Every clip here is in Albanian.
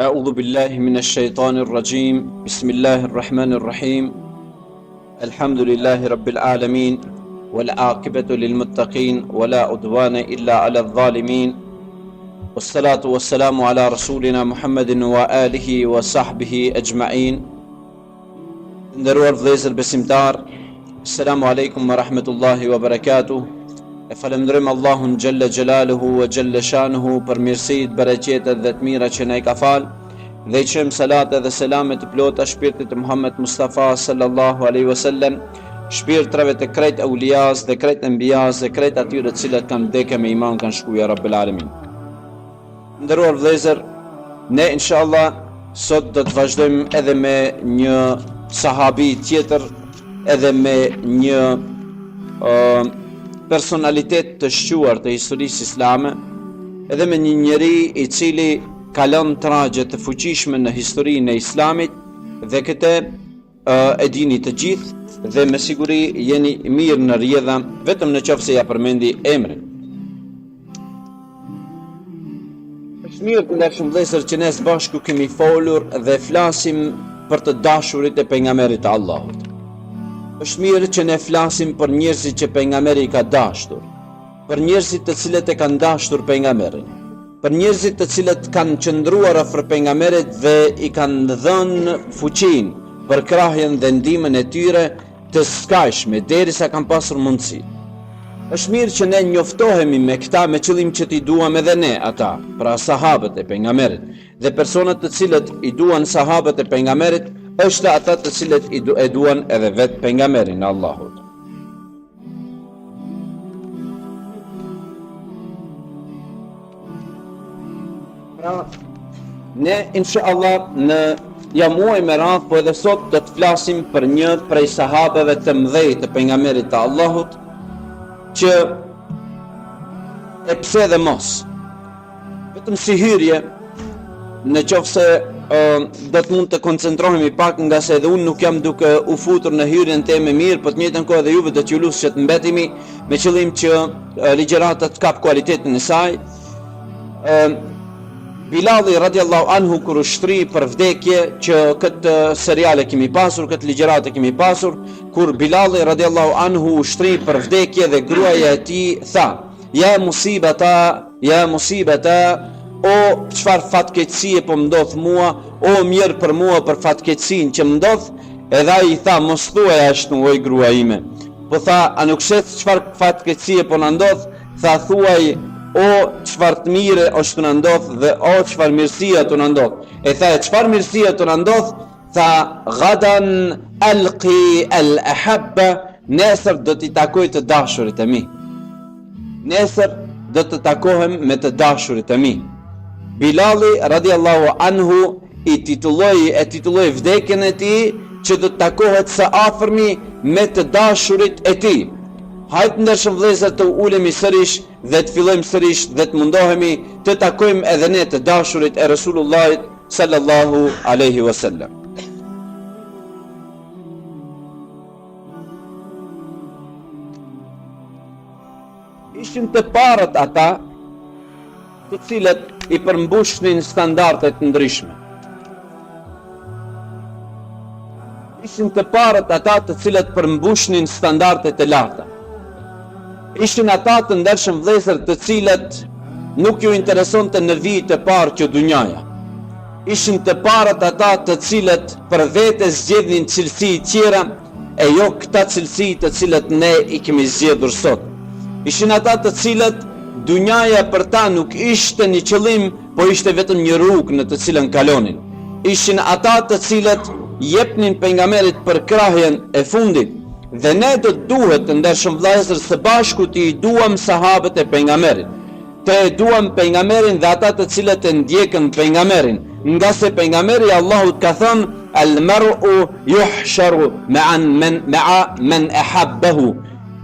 أعوذ بالله من الشيطان الرجيم بسم الله الرحمن الرحيم الحمد لله رب العالمين والعاقبة للمتقين ولا عدوان إلا على الظالمين والصلاة والسلام على رسولنا محمد وآله وصحبه أجمعين. Nderuar vëllezër besimtar, Assalamu alaikum wa rahmetullahi wa barakatuh. E falenderojmë Allahun Gjelle Gjelaluhu wa Gjelle Shanuhu për mirësitë, bereqetet dhe të mira që na i ka falë, dhe i qëmë salate dhe selamet të plota shpirtit të Muhammed Mustafa sallallahu alaihi wasallam, shpirtrave të krejt aulias dhe krejt enbijas dhe krejt atyre të cilët kanë vdekur me iman kanë shkuja Rabbil Alamin. Nderuar vëllezër, ne inshallah sot do të vazhdojmë edhe me një sahabi tjetër, edhe me një personalitet të shquar të historisë islame, edhe me një njeri i cili ka lënë tragje të fuqishme në historinë e islamit, dhe këtë e dini të gjithë dhe me siguri jeni mirë në rrjedha vetëm në qoftë se ja përmendi emrin. Është mirë të ndershëm vëllezër që ne së bashku kemi folur dhe flasim për të dashurit e pejgamberit të Allahut. Është mirë që ne flasim për njerëzit që pejgamberi ka dashur, për njerëzit të cilët e kanë dashur pejgamberin, për njerëzit të cilët kanë qëndruar afër pejgamberit dhe i kanë dhënë fuqinë për krahjen dhe ndihmën e tyre të skajshme derisa kanë pasur mundësi. Është mirë që ne njoftohemi me këta me qëllim që t'i duam edhe ne ata, pra sahabët e pejgamberit, dhe personat të cilët i duan sahabët e pejgamberit është ata të cilët e duan edhe vetë pejgamberin e Allahut. Pra, ne inshallah në muaj me radhë, po edhe sot do të flasim për një prej sahabeve të mëdhej të pejgamberit të Allahut, që e pse dhe mos, vetëm si hyrje, në qoftë se do të mund të koncentrohemi pak, nga se edhe unë nuk jam duke u futur në hyrjen teme mirë, po të njëjtën kohë edhe juve do t'ju lutem që të mbetemi me qëllim që ligjërata të kap kualitetin e saj. Bilali radiallahu anhu kur u shtri për vdekje, që këtë seriale kemi pasur, këtë ligjërate kemi pasur, kur Bilali radiallahu anhu u shtri për vdekje dhe gruaja e tij tha: "Ja musibata, o çfarë fatkeqësie po më ndodh mua, o mirë për mua për fatkeqësinë që më ndodh." Edhe ai i tha: "Mos thuaj ashtu, o grua ime." Po tha: "A nuk shet çfarë fatkeqësie po na ndodh?" Tha: "Thuaj, o çfarë të mire është të na ndodh dhe o çfarë mirësia të na ndodh." E tha: "Çfarë mirësia të na ndodh?" Tha: "Gadan alqi al-ahabba, nesër do t'i takoj të dashurit e mi. Nesër do të takohem me të dashurit e mi." Bilali radiallahu anhu e titulloi vdekjen e tij që do të takohet së afërmi me të dashurit e tij. Hajtë ndershëm vëllezër të ulemi sërish dhe të fillojmë sërish dhe të mundohemi të takojmë edhe ne të dashurit e Resulullahit sallallahu alaihi wasallam. Ishin të parët ata të cilët i përmbushnin standardet ndryshme. Ishin të parët ata të cilët përmbushnin standardet e larta. Ishin ata të ndershëm vëllezër të cilët nuk ju interesonte në vijit e parë që dunjaja. Ishin të parët ata të cilët për vete zgjedhin cilësi tjera e jo këta cilësi të cilët ne i kemi zgjedhur sot. Ishin ata të cilët dunjaja për ta nuk ishte një qëllim, po ishte vetëm një rrugë në të cilën kalonin. Ishin ata të cilët jepnin pejgamberit për krahjen e fundit. Dhe ne do të duhet të ndershëm vëllezër së bashku të i duam sahabët e pejgamberit. Të e duam pejgamberin dhe ata të cilët e ndjekën pejgamberin, nga se pejgamberi Allahut ka thënë: "Al-mar'u yuhsharu ma'a man ahabbahu."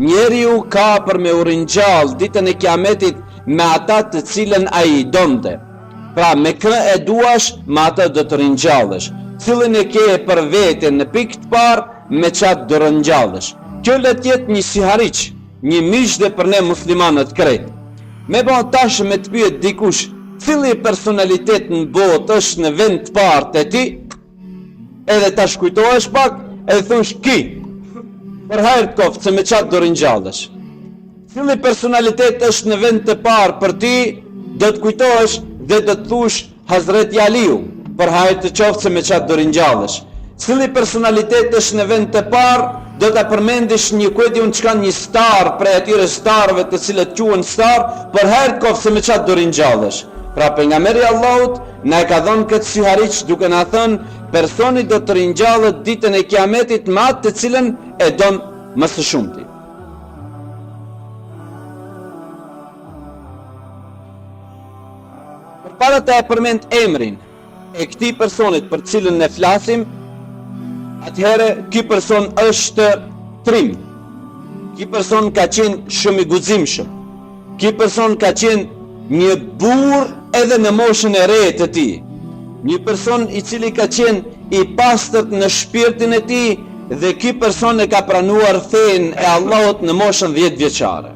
Njeriu ka për me u ringjall ditën e Kiametit me ata të cilën ai i donte. Pra me kë e duash, me ata do të ringjallesh. Cilën e ke për vete në pikë të parë, me qatë do ringjallesh. Kjo le të jetë një sihariq, një miq dhe për ne muslimanët krejt. Me ba tash me të pyet dikush, cili personalitet në botë është në vend të parë të ti, edhe ta shkujtohesh pak, edhe thush ki, për hajrë të koftë se me qatë do rinjallesh. Cili personalitet është në vend të parë për ti, do të kujtohesh dhe do të thush Hazreti Aliu, për hajrë të qoftë se me qatë do rinjallesh. Cili personalitet është në vend të parë, do të përmendish një kujti unë qka një star, prej atyre starve të cilët quhen star, për hajrë të koftë se me qatë do rinjallesh. Pra pejgamberi Allahut na e ka dhënë këtë syhariç duke na thënë personi do të rinjallet ditën e Kiametit me atë të cilën e don më së shumti. Përpara të e përmend emrin e këtij personit për cilën ne flasim, atëherë ky person është trim. Ky person ka qenë shumë i guximshëm. Ky person ka qenë një burr edhe në moshën e re të tij. Një person i cili ka qenë i pastërt në shpirtin e tij dhe ky person e ka pranuar fen e Allahut në moshën 10 vjeçare.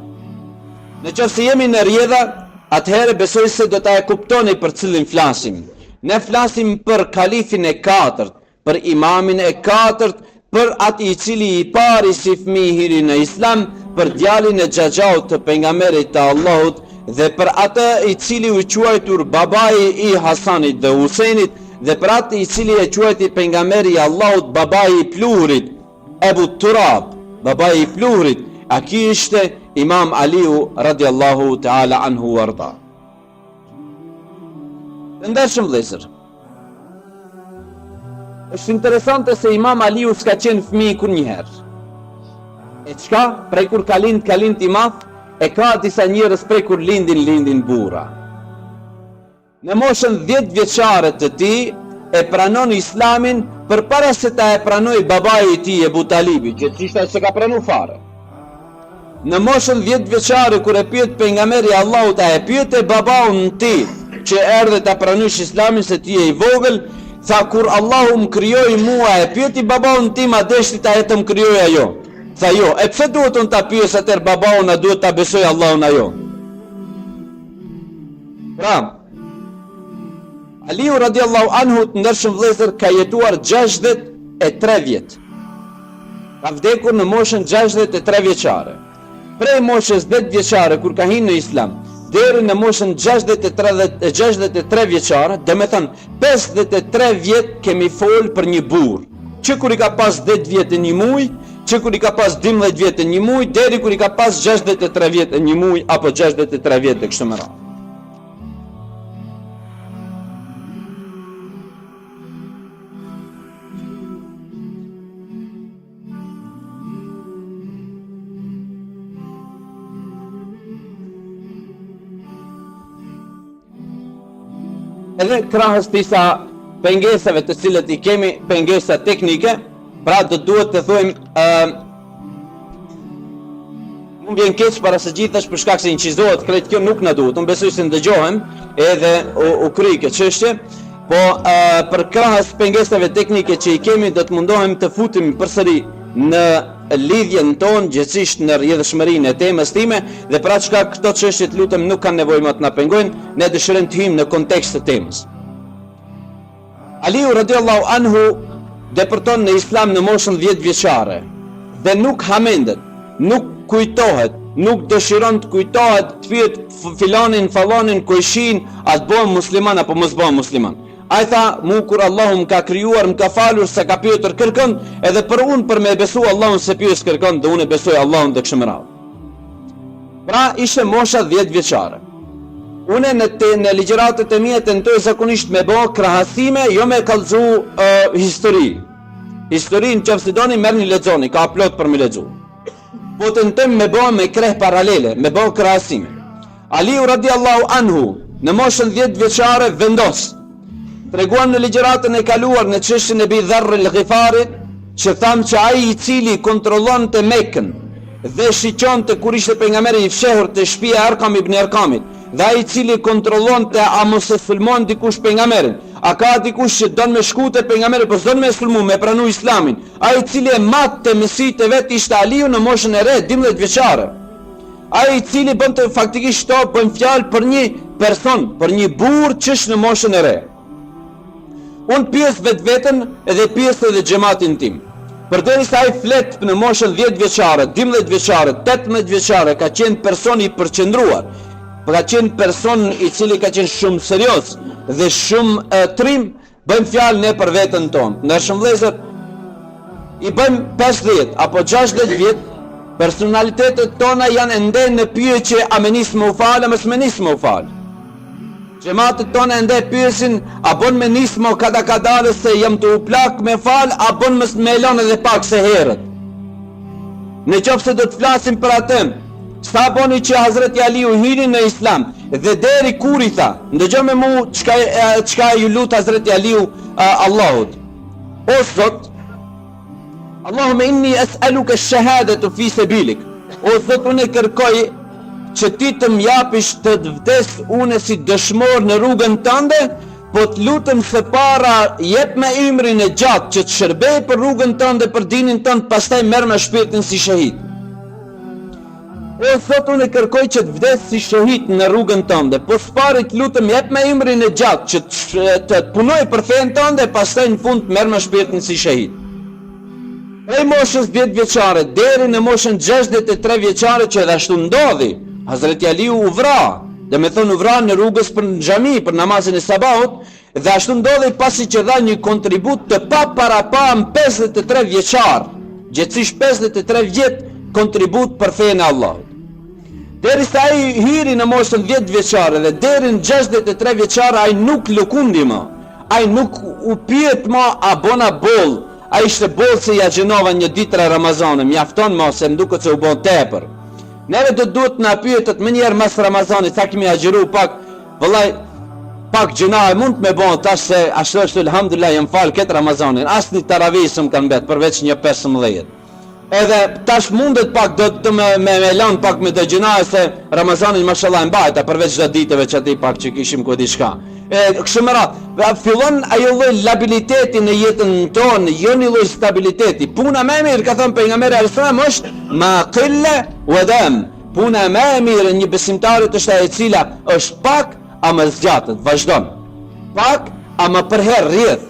Nëse jemi në rrjedha, atëherë besoj se do ta e kuptoni për cilin flasim. Ne flasim për kalifin e 4, për imamin e 4, për atë i cili i pari si fëmijë i hiri në Islam, për djalin e xhaxhaut të pejgamberit të Allahut dhe për atë i cili u quajtur babai i Hasanit dhe Husenit dhe për atë i cili e quajti pejgamberi i Allahut babai i pluhurit, Abu Turab, babai i pluhurit. A ky ishte Imam Aliu radiallahu ta'ala anhu warda. Të ndershëm vëllezër, është interesante se Imam Aliu s'ka qenë fëmijë kur njëherë. E qka? Prej kur ka lind i madh, e ka disa njerëz prej kur lindin burra. Në moshën 10 vjeçare të tij e pranon Islamin përpara se ta e pranoj babai i tij Ebu Talibi, që ishte se ka pranu fare. Në moshën 10 vjeçare kur e pyet pejgamberi Allahut, a e pyet e babaun ti që erdhe ta pranosh Islamin se ti je i vogël, tha kur Allahu më krijoi mua, e pyeti babaun tim a deshti ta e të më krijoj ajo. Tha jo, e pse duhet unë ta pyes atër babaun a duhet ta besoj Allahun ajo? Pra, Aliu radiallahu anhu të ndershëm vëllezër ka jetuar 63 vjet. Ka vdekur në moshën 63 vjeçare. Prej moshës 10 vjeçare kur ka hyrë në Islam, deri në moshën 63 vjeçare, do me thënë 53 vjet kemi fol për një burr, që kur i ka pas 10 vjet e një muj, që kur i ka pas 12 vjet e një muj, deri kur i ka pas 63 vjet e një muj, apo 63 vjet e kështu me radhë. Edhe krahas disa pengesave të cilët i kemi, pengesa teknike, pra do duhet të thojmë mund vjen keq para së gjithash për shkak se incizohet krejt kjo nuk na duhet. Unë besoj se ndëgjohem edhe u kry këtë çështje, po për krahas pengesave teknike që i kemi do të mundohem të futemi përsëri në lidhjen tonë, gjithsesi në rrjedhshmërinë e temës time, dhe për atë shkak këto çështje të lutem nuk kanë nevojë më të na pengojnë, ne dëshirojmë të hyjmë në kontekst të temës. Aliu radiallahu anhu depërton në Islam në moshën 10 vjeçare dhe nuk hamendet, nuk kujtohet, nuk dëshiron të kujtohet, të pyet filanin, fallanin, kujshin, a të bëhem musliman apo mos bëhem musliman. Ai tha, mu kur Allahu më ka krijuar, më ka falur se ka pyetur kërkën, edhe për unë për me besu Allahun se pyes kërkën, dhe unë e besoj Allahun dhe kështu me radhë. Pra ishte mosha 10 vjeçare. Unë në ligjëratet e mia tentoj zakonisht me bë krahasime, jo me kallëzu histori. Historinë nëse doni merrni lexoni, ka plot për me lexu. Po tentojmë me bë me kreh paralele, me bë krahasime. Aliu radiallahu anhu në moshën 10 vjeçare vendos. Treguan në ligjëratën e kaluar në çështjen e Abi Dharr al-Ghifarit, që tham që ai i cili kontrollonte Mekën dhe shiqonte kur ishte pejgamberi i fshehur te shtëpia e Arkam ibn Arkamit, dhe ai i cili kontrollonte a mos e sulmon dikush pejgamberin, a ka dikush që don me shku te pejgamberi po s'don me sulmu, me pranu Islamin, ai i cili e matte mësitë e vet ishte Aliu në moshën e re 12 vjeçare. Ai i cili bënte faktikisht bën fjalë për një person, për një burr qysh në moshën e re. Unë pjesë vetën edhe pjesë edhe xhamatin tim. Përderisa ai flet në moshën 10 vjeçare, 12 vjeçare, 18 vjeçare, ka qenë person i përqendruar. Ka qenë person i cili ka qenë shumë serioz dhe shumë trim, bëjmë fjalë ne për veten tonë. Ndërsa vëllezër, i bëjmë 50 apo 60 vjet, personalitetet tona janë ende në pyetje a më nis më u fal, a mos më nis më u fal. Xhamatet tona ende pyesin a bën më nis më kada se jam të u plak me fal, a bën më me lënë edhe pak se herët. Në qoftë se do të flasim për atë, sa boni që Hazreti Aliu hini në Islam dhe deri kur i tha, ndëgjoj me mu çka ju lut Hazreti Aliu Allahut. O Zot, Allahumma inni as'aluka ash-shahadatu fi sabilik. O Zot, unë kërkoj që ti të m'japish të vdes une si dëshmor në rrugën tënde, po të lutem se para jep me emrin e gjatë që të shërbej për rrugën tënde, për dinin tënd, pastaj merr me shpirtin si shahid. O Zot, unë kërkoj që të vdes si shahid në rrugën tënde, po s'pari të lutem jep me emrin e gjatë që të punoj për fen tënde, pastaj në fund merr me shpirtin si shahid. Prej moshës 10 vjeçare deri në moshën 63 vjeçare që edhe ashtu ndodhi, Hazreti Aliu u vra, dhe me thonë u vra në rrugës për në xhami, për namazin e sabahut, dhe ashtu ndodhi pasi që dha një kontribut të pa në 53 vjeçar, gjithësisht 53 vjet kontribut për fenë e Allahut. Derisa ai hiri në moshën 10 vjeçare dhe deri në 63 vjeçare ai nuk lukundi më, ai nuk u pyet më a bona boll, ai ishte boll se ja gjenova një ditë Ramazanit, mjafton më se më duket se u bën tepër. Neve do duhet na pyetet më njëherë mas Ramazanit, sa kemi agjëru pak, vëllai, pak gjëna e mund të me bon tash se ashtu alhamdulillah jam fal këtë Ramazanin, asnjë taravih s'm kanë mbet përveç një 15. Edhe tash mundet pak do të me lën pak me të gjëna se Ramazanin mashallah mbajta përveç çdo ditëve që aty pak që kishim ku diçka. Kështu më radh, fillon ajo lloj labiliteti në jetën tonë, jo një lloj stabiliteti. Puna më e mirë, ka thënë pejgamberi alajhissalam, është ma qilla wa dam. Puna më e mirë një besimtarit është ajo e cila është pak ama zgjatet, vazhdon. Pak ama për herë rrjedh.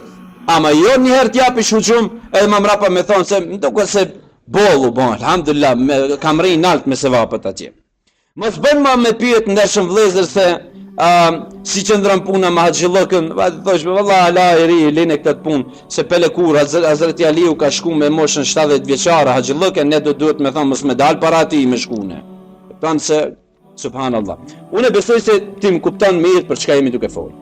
Ama jo një herë t'japi hujum edhe më mrapa me thonë se më duket se bollu bon, alhamdulillah, kam rri nalt me sevapet atje. Mos bën më me pyet ndershëm vëllezër se si qëndron puna me Haxhillokën, thosh vallahi ala i ri linë këtë punë, se pele kur Hazreti Aliu ka shku me moshën 70 vjeçare Haxhillokën, ne do duhet me thonë mos me dal para atij me shkune. Kupton se subhanallah. Unë besoj se ti më kupton mirë për çka jemi duke folur.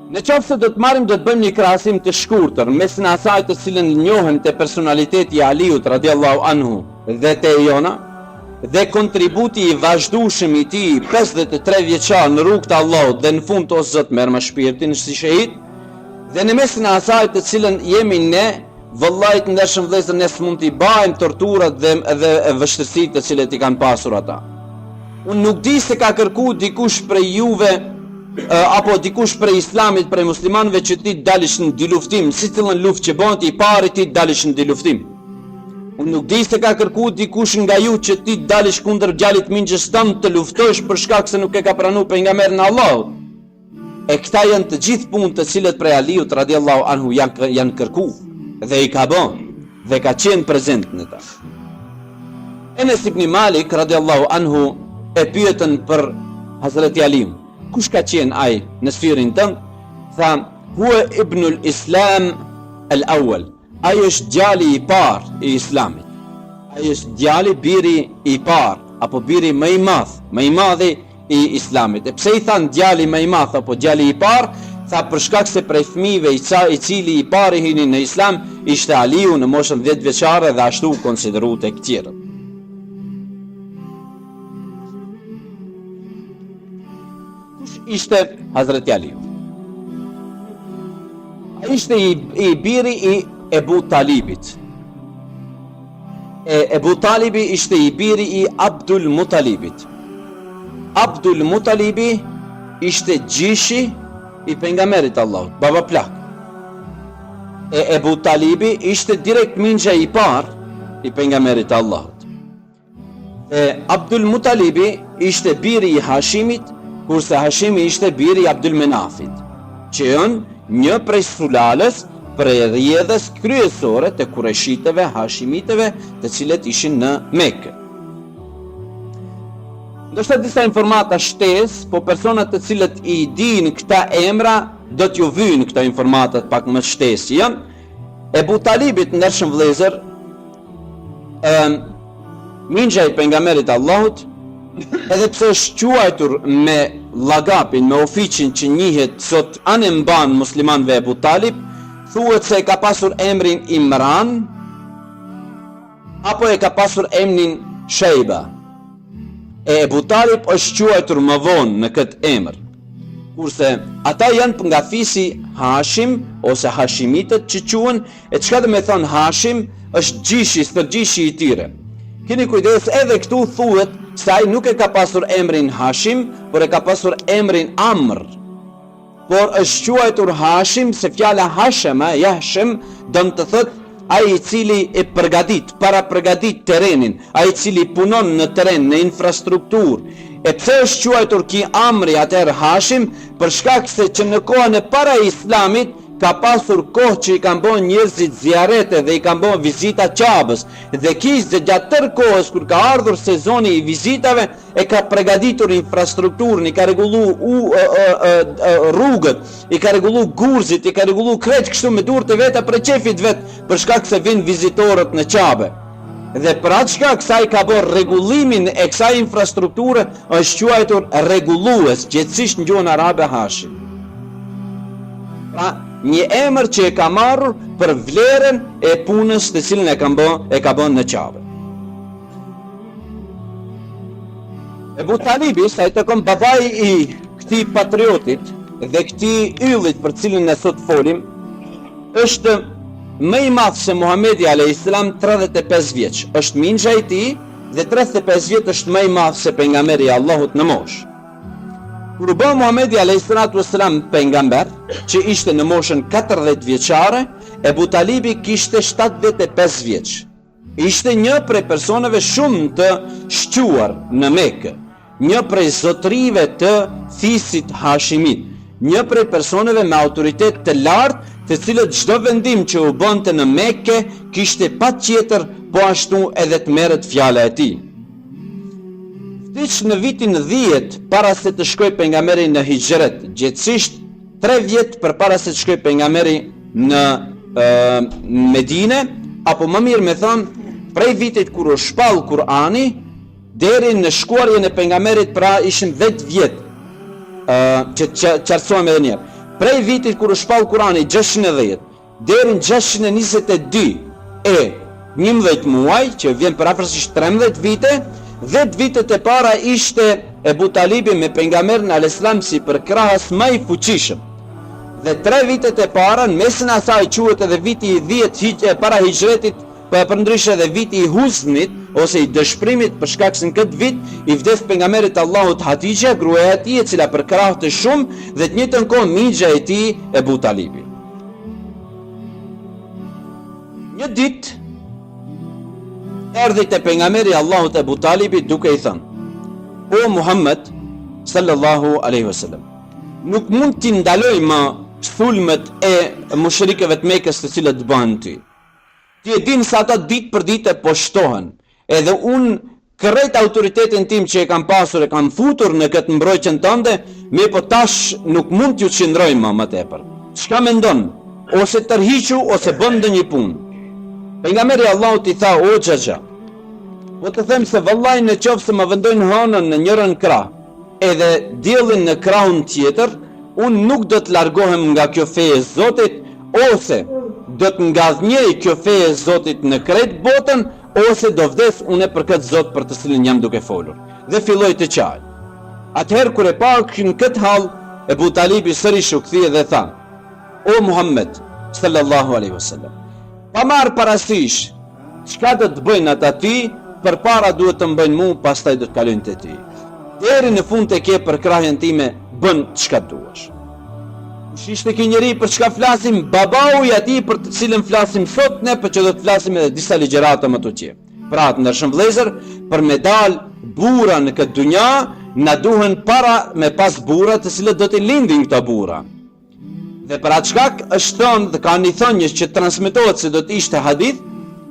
Në qoftë se do të marrim, do të bëjmë një krahasim të shkurtër mes në asaj të cilën njohem te personaliteti i Aliut radiallahu anhu dhe te jona, dhe kontributi i vazhdueshëm i tij 53 vjeçar në rrugt të Allahut dhe në fund o Zot merr me shpirtin si shahid, dhe në mes në asaj të cilën jemi ne, vëllai të ndershëm vëllezër, ne s'mund t'i bajmë torturat dhe vështirësitë të cilat i kanë pasur ata. Unë nuk di se ka kërku dikush prej juve apo dikush prej islamit, prej muslimanëve që ti dalish në dy luftim, si cilën luftë që bën ti i pari ti dalish në dy luftim. Unë nuk di se ka kërku dikush nga ju që ti dalish kundër djalit mingjës tënd të luftosh për shkak se nuk e ka pranuar pejgamberin e Allahut. E këta janë të gjithë punë të cilët prej Aliut radiallahu anhu janë kërku dhe i ka bën dhe ka qenë prezent në ta. Enes ibn Malik radiallahu anhu e pyetën për Hazreti Aliun. Kush ka qenë ai në sfirin tënd? Tha, huwa ibnul Islam al-awwal. Ai është djali i parë i Islamit. Ai është djali, biri i parë apo biri më i madh i Islamit. E pse i than djali më i madh apo djali i parë? Tha për shkak se prej fëmijëve i cili i pari hini në Islam ishte Aliu në moshën 10 vjeçare dhe ashtu konsideruar tek tjerët. Ishte Hazreti Aliu. Ishte i biri i Ebu Talibit. Ebu Talibi ishte i biri i Abdul Mutalibit. Abdul Mutalibi ishte gjishi i pejgamberit Allahut, baba plak. Ebu Talibi ishte direkt mingja i parë i pejgamberit Allahut. Abdul Mutalibi ishte biri i Hashimit, kurse Hashimi ishte biri i Abdul Menafit, që janë një prej sulalës prej rrjedhës kryesore të kureshitëve, hashimitëve, të cilët ishin në Mekë. Ndoshta disa informata shtesë, po personat të cilët i dinë këta emra do t'ju vyjnë këta informatat pak më shtesë janë. Ebu Talibit, ndershëm vëllezër, mingja i pejgamberit Allahut, edhe pse është quajtur me llagapin, me ofiqin që njihet sot anë mban muslimanëve Ebu Talib, thuhet se ka pasur emrin Imran apo e ka pasur emrin Shejba. Ebu Talib është quajtur më vonë në këtë emër, kurse ata janë nga fisi Hashim ose Hashimitët që quhen, e çka do të thonë Hashim është gjishi, stërgjishi i tyre. Keni kujdes, edhe këtu thuhet se ai nuk e ka pasur emrin Hashim, por e ka pasur emrin Amr. Por është quajtur Hashim se fjala Hashema, Jahshem, do të thotë ai i cili e përgatit, para përgatit terrenin, ai i cili punon në terren, në infrastrukturë. E pse është quajtur ki Amri atëherë Hashim? Për shkak se që në kohën e para Islamit ka pasur kohë që i kanë bën njerëzit ziarete dhe i kanë bën vizita Qabës, dhe kishte gjatë tërë kohës kur ka ardhur sezoni i vizitave e ka përgatitur infrastrukturën, i ka rregullu rrugët, i ka rregullu gurzit, i ka rregullu krejt kështu me durë të veta për qefit vet, për shkak se vinë vizitorët në Qabë. Dhe për atë shkak kësaj ka bërë rregullimin e kësaj infrastrukture, është quajtur rregullues, gjithsesi në gjuhën arabe Hashim. Pra, një emër që e ka marrur për vlerën e punës të cilën e ka bën në Qabë. Ebu Talibi, sa i takon babai i këtij patriotit dhe këtij yllit për cilën ne sot folim, është më i madh se Muhamedi alayhis salam 35 vjeç. Është mingja i tij dhe 35 vjet është më i madh se pejgamberi i Allahut në moshë. Kur u bë Muhamedi alayhis salam pejgamber, që ishte në moshën 40 vjeçare, Ebu Talibi kishte 75 vjeç. Ishte një prej personave shumë të shquar në Mekë, një prej zotrive të fisit Hashimit, një prej personave me autoritet të lartë, të cilët çdo vendim që u bënte në Mekë kishte patjetër po ashtu edhe të merret fjala e tij. Vdiq në vitin 10 para se të shkoj pejgamberi në hijret, gjithsesi 3 vjet përpara se të shkoj pejgamberi në Medinë, apo më mirë me thënë, prej vitit kur u shpall Kur'ani deri në shkuarjen e pejgamberit, pra ishin 10 vjet. Që qartësojmë edhe njerë. Prej vitit kur u shpall Kur'ani 610 deri në 622 e 11 muaj, që vjen për afërsisht 13 vite, 10 vitet e para ishte Ebu Talibi me pejgamberin alayhis salam si përkrahas më i fuqishëm. Dhe 3 vitet e para, në mesin e asaj quhet edhe viti i 10 para hijretit, përndryshe edhe viti i huznit ose i dëshpërimit, për shkak se në këtë vit i vdes pejgamberit Allahut Hatixha, gruaja e tij, e cila përkrahte shumë, dhe të njëjtën kohë mingja e tij Ebu Talibi. Një ditë erdhi te pejgamberi Allahut Ebu Talibi duke i thënë: "O Muhammed sallallahu alaihi wasallam, nuk mund t'i ndaloj më sulmet e mushrikëve të Mekës të cilët bëhen ty. Ti e din se ata ditë për ditë po shtohen, edhe unë kërrejt autoritetin tim që e kam pasur e kam futur në këtë mbrojtjen tënde, me po tash nuk mund t'ju qëndroj më tepër. Çka mendon? Ose tërhiqu ose bën ndonjë punë." Pejgamberi Allahut i tha: "O xhaxha, po të them se vallahi në qoftë se më vendojnë hënën në njërin krah, edhe diellin në krahun tjetër, unë nuk do të largohem nga kjo fe e Zotit, ose do të ngadhnjej kjo fe e Zotit në krejt botën, ose do vdes unë për këtë Zot për të cilin jam duke folur." Dhe filloi të qaj. Atëherë kur e pa në këtë hall, Ebu Talibi sërish u kthye dhe tha: "O Muhammed sallallahu alaihi wasallam, pa marrë parasysh çka do të bëjnë ata ty, përpara duhet të më bëjnë mua, pastaj do të kalojnë te ti. Deri në fund të ke për krahjen time, bën çka duash." Ishte ky njeri për çka flasim, babau i atij për të cilën flasim sot ne, për që do të flasim edhe disa ligjërata më të tjera. Pra të ndershëm vëllezër, për me dal burra në këtë dunja, na duhen para me pas burra të cilët do të lindin këto burra. Dhe për atë shkak është thënë dhe ka një thënje që transmetohet se do të ishte hadith,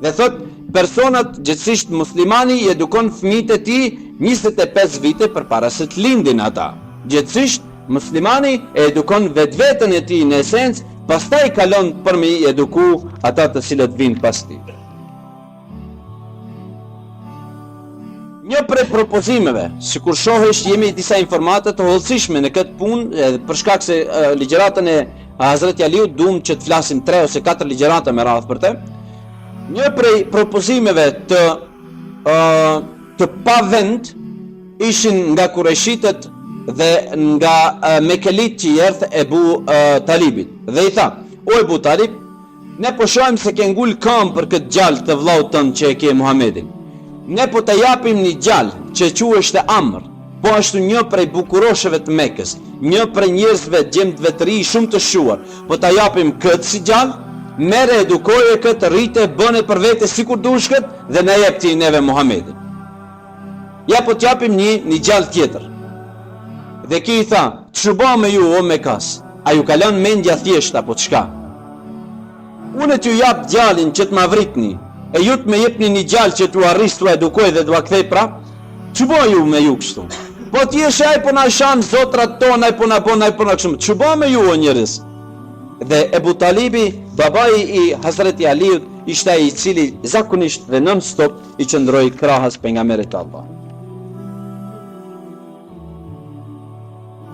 dhe thot personat gjithsesisht muslimani i edukon fëmijët e tij 25 vite përpara se të lindin ata. Gjithsesisht muslimani e edukon vetveten e tij në esencë, pastaj kalon për me i eduku ata të cilët vinë pas tij. Një prej propozimeve, sikur shohesh, jemi disa informata të hollësishme në këtë punë, edhe për shkak se ligjëratën e Hazreti Aliut duam që të flasim 3 ose 4 ligjërata me radhë për të. Një prej propozimeve të pavend ishin nga Kureshitët dhe nga Mekelit që i erdhë Ebu Talibit. Dhe i tha: "O Ebu Talib, ne po shohim se ke ngul këmbë për këtë gjallë të vllaut tënd që e ke Muhamedin. Ne po të japim një gjallë që quheshte Amr, po ashtu një prej bukurosheve të Mekës, një prej njerëzve gjemtëve të ri shumë të shuar, po të japim këtë si gjallë, merre edukoje këtë, rrite, bëne për vete sikur dush këtë dhe na jep ti neve Muhamedit. Ja po të japim një gjallë tjetër." Dhe ki i tha: "Ç'u me ju o Mekas? A ju kalon mendja thjesht apo çka? Unë t'ju jap gjallin që të ma vritni, e ju të me jepni një gjallë që t'u arris t'u edukoj dhe t'u kthej prap? Ç'u ju me ju kështu? Po t'jesh ai po na shan zotrat tona, ai po na bon, ai po na kështu. Ç'u me ju o njerëz?" Dhe Ebu Talibi, babai i Hazreti Aliut, ishte ai i cili zakonisht dhe non stop i qëndroi krahas pejgamberit të Allah.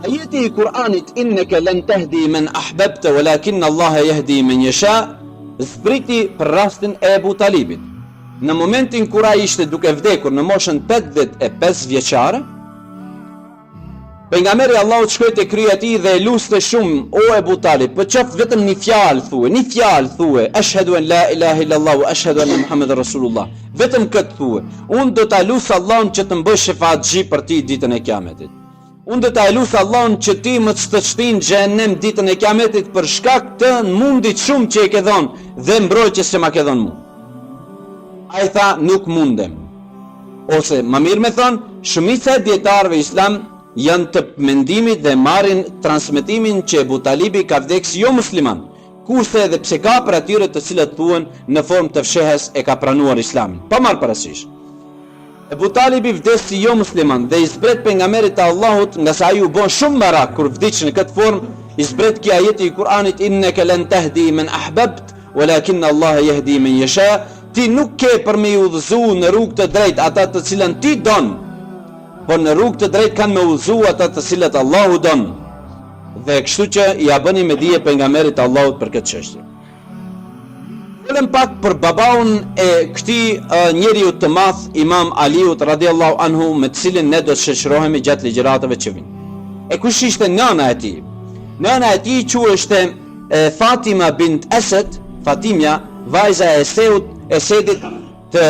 Ajeti i Kur'anit "Innaka lan tahdi man ahbabta walakin Allah yahdi man yasha" zbriti për rastin e Ebu Talibit. Në momentin kur ai ishte duke vdekur në moshën 85 vjeçare, pejgamberi Allahut shkoi te kryja e tij dhe e luste shumë: "O Ebu Talib, po qoftë vetëm një fjalë thuaj, ashhadu an la ilaha illallah wa ashhadu anna Muhammadar Rasulullah. Vetëm këtë thuaj. Unë do ta lus Allahun që të më bësh shefaatxhi për ti ditën e Kiametit. Unë do ta lus Allahun që ti më të shtin xhenem ditën e Kiametit për shkak të mundit shumë që e ke dhënë dhe mbrojtjes që ma ke dhënë mua." Ai tha: "Nuk mundem." Ose më mirë me thonë, shumica e dietarëve islam janë të mendimit dhe marrin transmetimin që Ebu Talibi ka vdekur si jo musliman, kurse edhe pse ka për atyre të cilët thuhen në formë të fshehës e ka pranuar islamin. Pa marrë parasysh, Ebu Talibi vdes si jo musliman dhe i zbret pejgamberit të Allahut, nga sa ai u bën shumë barak kur vdiq në këtë formë, i zbret kjo ajeti i Kur'anit "Innaka lan tahdi man ahbabt walakin Allah yahdi man yasha". Ti nuk ke për me udhëzu në rrugë të drejtë ata të cilën ti don, por në rrugë të drejtë kanë me udhëzu ata të cilët Allahu don. Dhe kështu që ja bëni me dije pejgamberit të Allahut për këtë çështje. Folëm pak për babaun e këtij njeriu të madh, Imam Aliut radhiyallahu anhu, me të cilin ne do të shoqërohemi gjatë ligjëratave që vijnë. E kush ishte nëna e tij? Nëna e tij quheshte Fatima bint Asad, Fatimja, vajza e Esedit të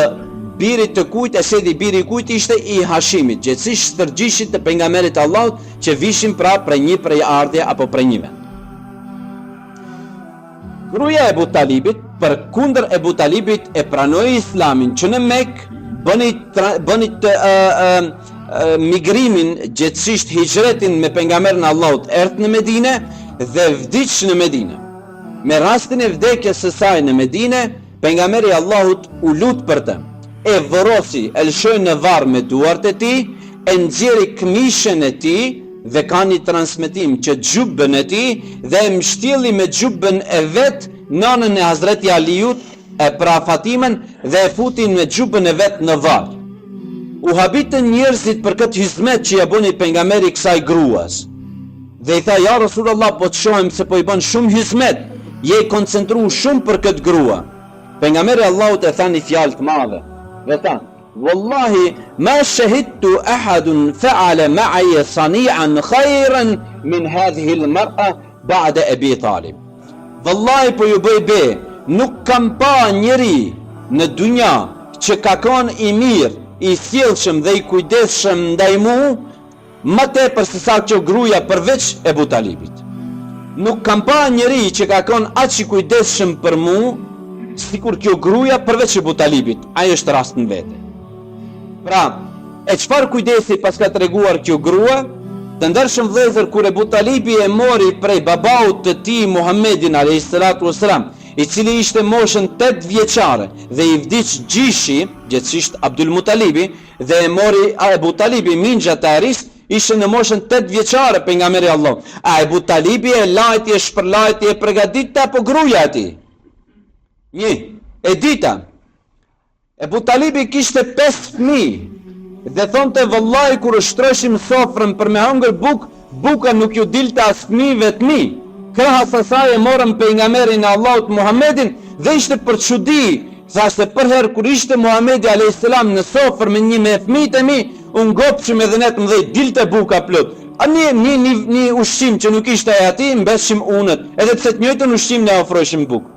birit të kujt. Esedi biri i kujt ishte i Hashimit, gjithsesi stërgjishit të pejgamberit Allahut që vishin pra prej ardhje apo prej një vend. Gruaja e Ebu Talibit, për kundër Ebu Talibit, e pranoi islamin që në Mekë bëni migrimin, gjithsesi hijretin me pejgamberin Allahut, erdhi në Medinë dhe vdiq në Medinë. Me rastin e vdekjes së saj në Medinë, pejgamberi Allahut u lut për të, e vorosi, e lëshoi në varr me duart e tij, e nxjerri këmishën e tij dhe ka një transmetim që xhubën e tij dhe e mbështilli me xhubën e vet nënën e Hazreti Aliut, e pra Fatimen, dhe e futin me xhubën e vet në varr. U habitën njerëzit për këtë hizmet që ja bëni pejgamberi kësaj gruas. Dhe i tha: "Ja Rasulullah, po të shohim se po i bën shumë hizmet, je i koncentruar shumë për këtë grua." Pejgamberi Allahut e tha një fjalë të madhe. Dhe tha: "Wallahi ma shahidtu ahadun fa'ala ma'i sani'an khayran min hadhihi al-mar'a ba'da Abi Talib." Wallahi po ju bëj be, nuk kam pa njeri në dunja që ka qenë i mirë, i sjellshëm dhe i kujdesshëm ndaj mua, më tepër se sa kjo gruaja përveç Ebu Talibit. Nuk kam pa njeri që ka qenë aq i kujdesshëm për mua sikur kjo gruaja përveç Ebu Talibit, ai është rast në vete. Pra, e çfarë kujdesi pas ka treguar kjo grua? Të ndershëm vëllezër, kur Ebu Talibi e mori prej babaut të tij Muhammedin alayhis salatu wassalam, i cili ishte moshën 8 vjeçare dhe i vdiq gjyshi, gjithsesi Abdul Mutalibi, dhe e mori Ebu Talibi minxha të aris, ishte në moshën 8 vjeçare pejgamberi Allah. A Ebu Talibi e lajti, e shpërlajti, e përgatiti apo gruaja e tij? E dita. Ebu Talibi kishte 5 fëmijë. Dhe thonte vëllai kur ushtroshim sofrën për me hëngër buka nuk ju dilte as fëmijëve të mi. Krahas asaj e morëm pejgamberin e Allahut Muhammedin dhe ishte për çudi. Thashte për herë kur ishte Muhamedi alayhis salam në sofrë me një me fëmijët e mi, unë ngopshim edhe ne 11 dilte buka plot. A një ushqim që nuk ishte e ati, mbeshim unët, edhe pse të njëjtën ushqim ne ofroshim bukë.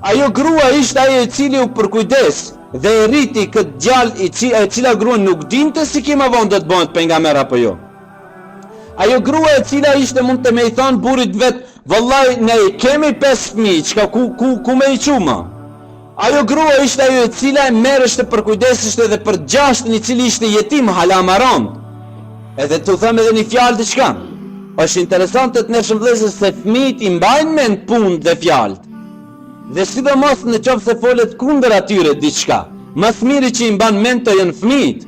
Ajo grua ishte ajo e cili u përkujdes dhe e rriti këtë djalë e cila grua nuk dinte si kima vonë do të bëhet pejgamber apo jo. Ajo grua e cila ishte mund të me i thonë burit vetë, vëllai ne kemi 5 fëmijë, çka ku me i çuma. Ajo grua ishte ajo e cila e merreshte përkujdesishte edhe për gjashtën i cili ishte jetim halamaron. Edhe të them edhe një fjalë diçka. Është interesante të nëshëm vëllezër se fëmijët i mbajnë mend punë dhe fjalët. Dhe sidomos në qoftë se folet kundër atyre diçka, më miri që i mban mend të jenë fëmijët.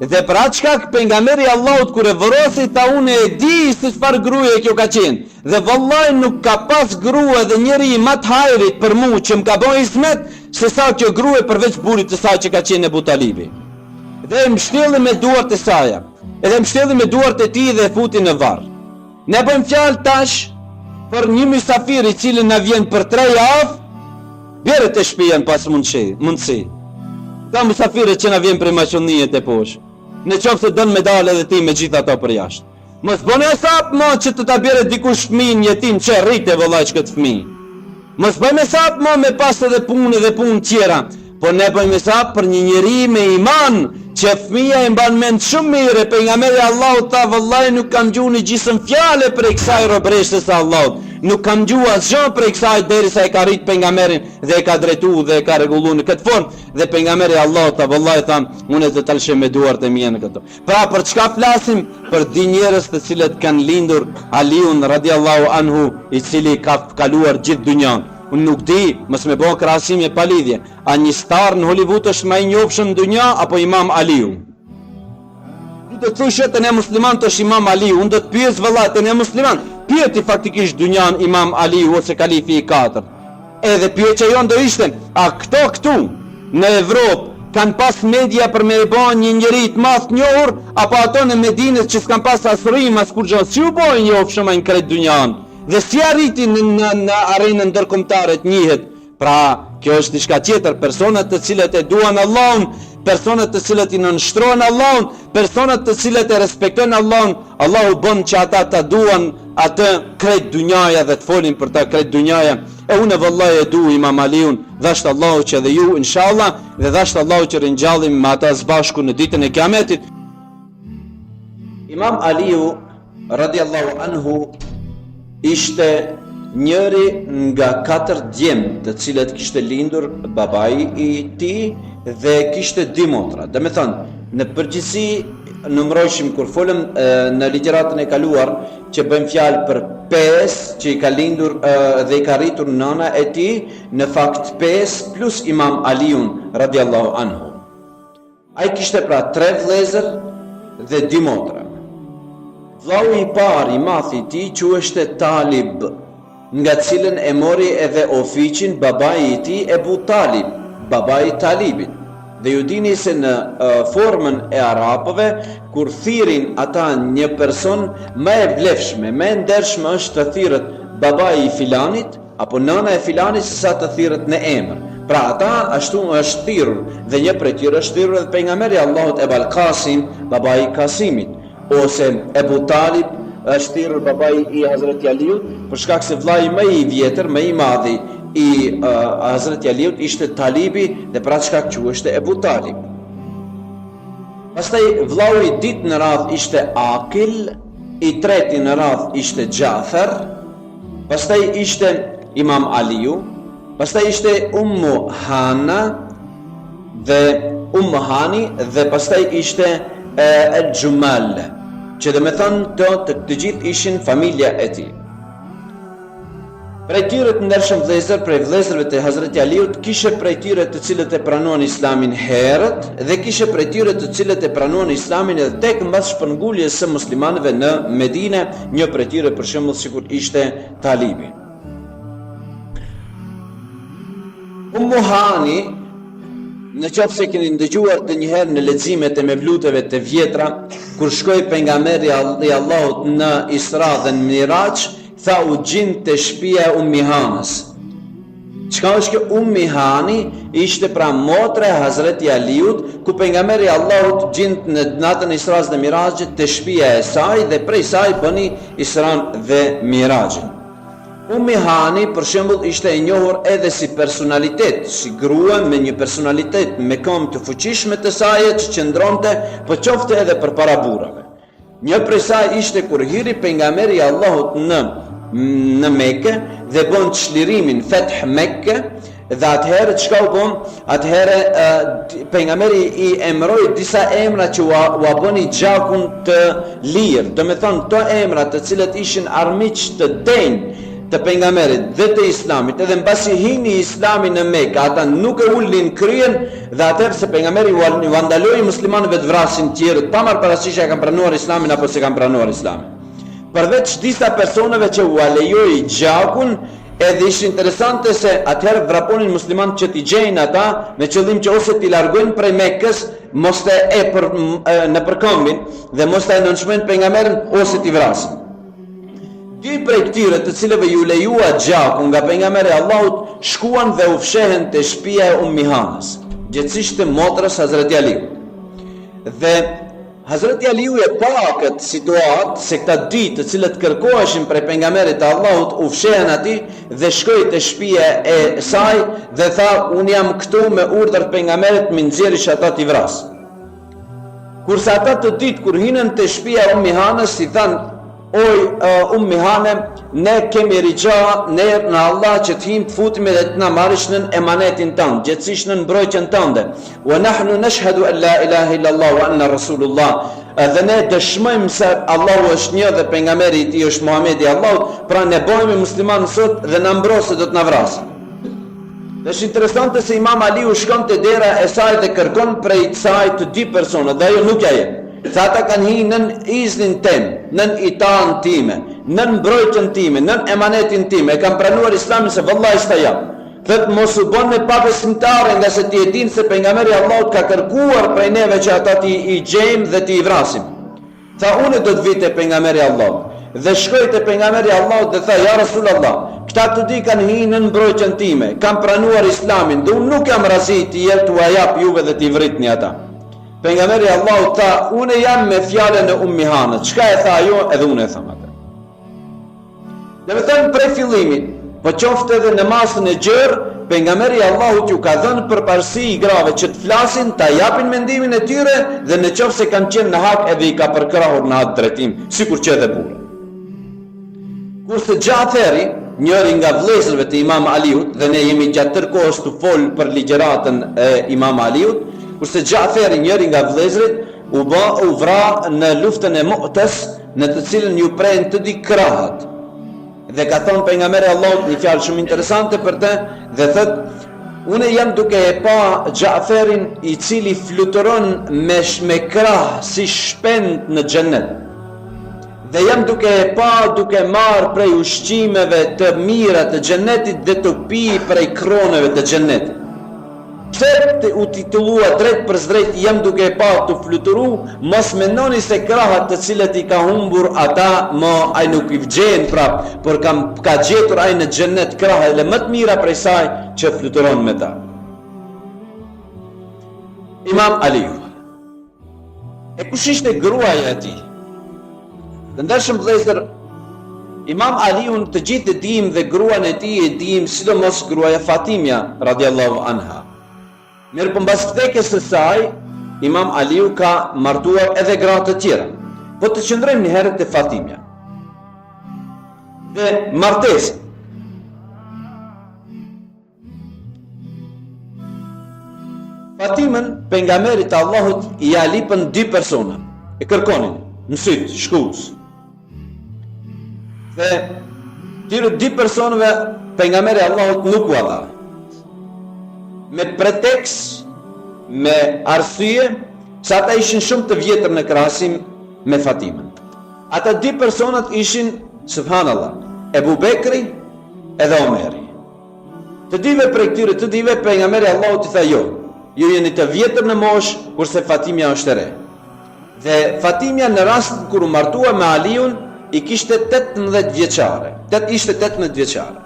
Dhe për atë shkak pejgamberi Allahut kur e vorosi tha unë e di se çfarë gruaje kjo ka qenë. Dhe vallai nuk ka pas grua dhe njeri i më të hajrit për mua që më ka bën ismet se sa kjo grua përveç burit të saj që ka qenë Ebu Talibi. Dhe më shtjelli me duart e saj. Edhe më shtjelli me duart e tij dhe e futi në varr. Ne bëjmë fjalë tash për një mysafir i cili na vjen për 3 javë, bjerë të shtëpia pas mundësi. Ka mysafirë që na vjen për Maqedoninë e poshtë. Në qoftë se don me dalë edhe ti me gjithë ato për jashtë. Mos bëni hesap mo që të ta bjerë dikush fëmijën jetim që rritë vëllai këtë fëmijë. Mos bëjmë hesap mo me pas edhe punë tjera, po ne bëjmë hesap për një njeri me iman që fëmija e mban mend shumë mirë. Pejgamberi Allahut tha vëllai nuk kam gjuhë një gjysmë fjalë për kësaj robreshtës së Allahut. Nuk kam gjuhë asgjë për kësaj derisa e ka rrit pejgamberin dhe e ka drejtuar dhe e ka rregulluar në këtë formë. Dhe pejgamberi Allahut tha vëllai tham unë do ta lëshoj me duart e mia në këto. Pra për çka flasim? Për di njerëz të cilët kanë lindur Aliun radiallahu anhu, i cili ka kaluar gjithë dynjan. Unë nuk di, mos më bëj krahasim pa lidhje. A një star në Hollywood është më i njohshëm në dynja apo Imam Aliu? Ti do të thosh që ne musliman të është Imam Aliu, unë do të pyes vëllai, të ne musliman, pyeti faktikisht dynjan Imam Aliu ose kalifi i 4. Edhe pyetja jon do ishte, a këtu në Evropë kanë pas media për me e bën një njeri të madh të njohur, apo ato në Medinë që s'kan pas asrrim as kur gjë, si u bën njohshëm në krejt dynjan? Dhe si arriti në arenën ndërkombëtare të njihet. Pra, kjo është diçka tjetër, personat të cilët e duan Allahun, personat të cilët i nënshtrohen Allahun, personat të cilët e respektojnë Allahun, Allahu bën që ata ta duan atë krejt dynjaja dhe të folin për ta krejt dynjaja. E unë vëllai e du Imam Aliun, dhashtë Allahu që dhe ju inshallah, dhe dhashtë Allahu që ringjallim me ata së bashku në ditën e Kiametit. Imam Aliu radiallahu anhu ishte njëri nga 4 djemë të cilët kishte lindur babai i tij dhe kishte 2 motra. Dhe me thënë, në përgjithësi numërojshim kur folëm në ligjëratën e kaluar që bëjmë fjalë për 5 që i ka lindur dhe i ka rritur nëna e tij, në fakt 5 plus Imam Aliun radiallahu anhu. Ai kishte pra 3 vëllezër dhe 2 motra. Vllau i parë i madh i tij quheshte Talib, nga cilën e mori edhe ofiqin babai i tij Ebu Talib, babai i Talibit. Dhe ju dini se në formën e arabëve, kur thirin ata një person, më e vlefshme, më e ndershme është të thirret babai i filanit apo nëna e filanit se sa të thirret në emër. Pra ata ashtu është thirrur dhe një prej tyre është thirrur edhe pejgamberi Allahut Ebul Qasim, babai i Kasimit, ose Ebu Talib është thirrur babai i Hazreti Aliut, për shkak se vllai më i vjetër, më i madhi i Hazreti Aliut ishte Talibi dhe për atë shkak quheshte Ebu Talib. Pastaj vllau i dytë në radhë ishte Akil, i treti në radhë ishte Gjafer, pastaj ishte Imam Aliu, pastaj ishte Hana dhe Hani dhe pastaj ishte El-Gjumal, që dhe me thënë të gjithë ishin familja e tij. Prej tyre të ndershëm vëllezër, prej vëllezërve të Hazreti Aliut, kishe prej tyre të cilët e pranuan Islamin herët dhe kishe prej tyre të cilët e pranuan Islamin edhe tek mbas shpërnguljes së muslimanëve në Medinë, një prej tyre për shembull sikur ishte Talibi. Hani, në qoftë se keni ndëgjuar të njëherë në leximet e mevluteve të vjetra, kur shkoi pejgamberi i Allahut në Isra dhe në Miraj, tha u gjind të shtëpia e Hanës. Çka është kjo Hani? Ishte pra motra e Hazreti Aliut, ku pejgamberi i Allahut gjind në natën e Isras dhe Mirajit të shtëpia e saj dhe prej saj bëni Isran dhe Mirajin. Hani, për shembull, ishte e njohur edhe si personalitet, si grua me një personalitet me këmbë të fuqishme të saj që qëndronte po qofte edhe përpara burrave. Një prej saj ishte kur hiri pejgamberi i Allahut në Mekë dhe bën çlirimin Feth Mekke, dhe atëherë çka u bën? Atëherë pejgamberi i emroi disa emra që u bëni gjakun të lirë, do me thonë to emra të cilët ishin armiq të denj të pejgamberit dhe të Islamit, edhe mbasi hini Islami në Mekë, ata nuk e ulnin kryen dhe atëherë se pejgamberi u ndaloi muslimanëve të vrasin tjerët, pa marrë parasysh e kanë pranuar Islamin apo se kanë pranuar Islamin. Përveç disa personave që u lejoi gjakun, edhe ishte interesante se atëherë vraponin muslimanët që t'i gjejnë ata me qëllim që ose t'i largojnë prej Mekës, mos të në përkombin dhe mos të nënshmojnë pejgamberin ose t'i vrasin. Dy prej këtyre të cilëve ju lejua gjaku nga pejgamberi i Allahut shkuan dhe u fshehen te shtëpia e Hanës, gjithsesi të motrës Hazreti Aliut. Dhe Hazreti Aliu e pa këtë situatë se këta dy të cilët kërkoheshin prej pejgamberit të Allahut u fshehen atij dhe shkoi te shtëpia e saj dhe tha unë jam këtu me urdhër të pejgamberit më nxjerrish ata t'i vras. Kurse ata të dytë kur hinën te shtëpia e Hanës i thanë Hane, ne kemi rigja ne në Allah që t'him të futim edhe të na marrish në emanetin tënd, gjithsesi në mbrojtjen tënde. Wa nahnu nashhadu an la ilaha illa Allah wa anna rasulullah. Dhe ne dëshmojmë se Allahu është një dhe pejgamberi i tij është Muhamedi i Allahut, pra ne bëhemi muslimanë sot dhe na mbrojë do të na vrasë. Dhe është interesante se Imam Aliu shkon te dera e saj dhe kërkon prej saj të dy persona, dhe ajo nuk ja jep. Sa ata kanë hi nën iznin tem, nën itan time, nën mbrojtjen time, nën emanetin time, e kanë pranuar Islamin se vallahi s'ta jap. Thot mos u bën me pabesimtarë, nga se ti e din se pejgamberi i Allahut ka kërkuar prej neve që ata ti i gjejmë dhe ti i vrasim. Tha unë do të vi te pejgamberi i Allahut. Dhe shkoi te pejgamberi i Allahut dhe tha ja Rasulullah, këta të di kanë hi nën mbrojtjen time, kanë pranuar Islamin, dhe unë nuk jam razi ti jep t'u jap juve dhe ti vritni ata. Pejgamberi i Allahut tha, unë jam me fjalën e Hanës. Çka e tha ajo, edhe unë e tham atë. Dhe me thënë prej fillimit, po qoftë edhe në masën e gjerë, pejgamberi i Allahut ju ka dhënë përparësi i grave që të flasin, ta japin mendimin e tyre dhe në qoftë se kanë qenë në hak edhe i ka përkrahur në atë drejtim, sikur që edhe burrë. Kurse Xhaferi, njëri nga vëllezërve të Imam Aliut, dhe ne jemi gjatë tërë kohës të fol për ligjëratën e Imam Aliut, kurse Xhaferi, njëri nga vëllezërit, u vra në luftën e Mu'tas, në të cilën ju prejnë të di krahët. Dhe ka thonë pejgamberi Allahut një fjalë shumë interesante për të, dhe thot, unë jam duke e pa Xhaferin i cili fluturon me krah si shpend në xhennet. Dhe jam duke e pa duke marr prej ushqimeve të mira të xhennetit dhe të pi prej kroneve të xhennetit. Pse u titullua drejt për drejt jam duke e pa të fluturu, mos mendoni se krahat të cilët i ka humbur ata ai nuk i vgjen prap, por ka gjetur ai në xhennet krahe edhe më të mira prej saj që fluturon me ta. Imam Aliu. E kush ishte gruaja e tij? Të ndershëm vëllezër, Imam Aliun të gjithë e dim dhe gruan e tij e dim, sidomos gruaja Fatimja radiallahu anha. Mirë për mbas vdekjes së saj, Imam Aliu ka martuar edhe gra të tjera. Po të qëndrojmë një herë te Fatimja. Dhe martesë. Fatimën, pejgamberit të Allahut, i alipën 2 persona, e kërkonin, në sytë, shkuës. Dhe tyre 2 personave, pejgamberi i Allahut nuk u dha. Me pretekst, me arsye, se ata ishin shumë të vjetër në krahasim me Fatimën. Ata 2 personat ishin, subhanallah, Ebu Bekri edhe Omeri. Të dive prej këtyre të dive, pejgamberi i Allahut i tha jo, ju jeni të vjetër në moshë, kurse Fatimja është e re. Dhe Fatimja në rast kur u martua me Aliun, i kishte 18 vjeçare. Ishte 18 vjeçare.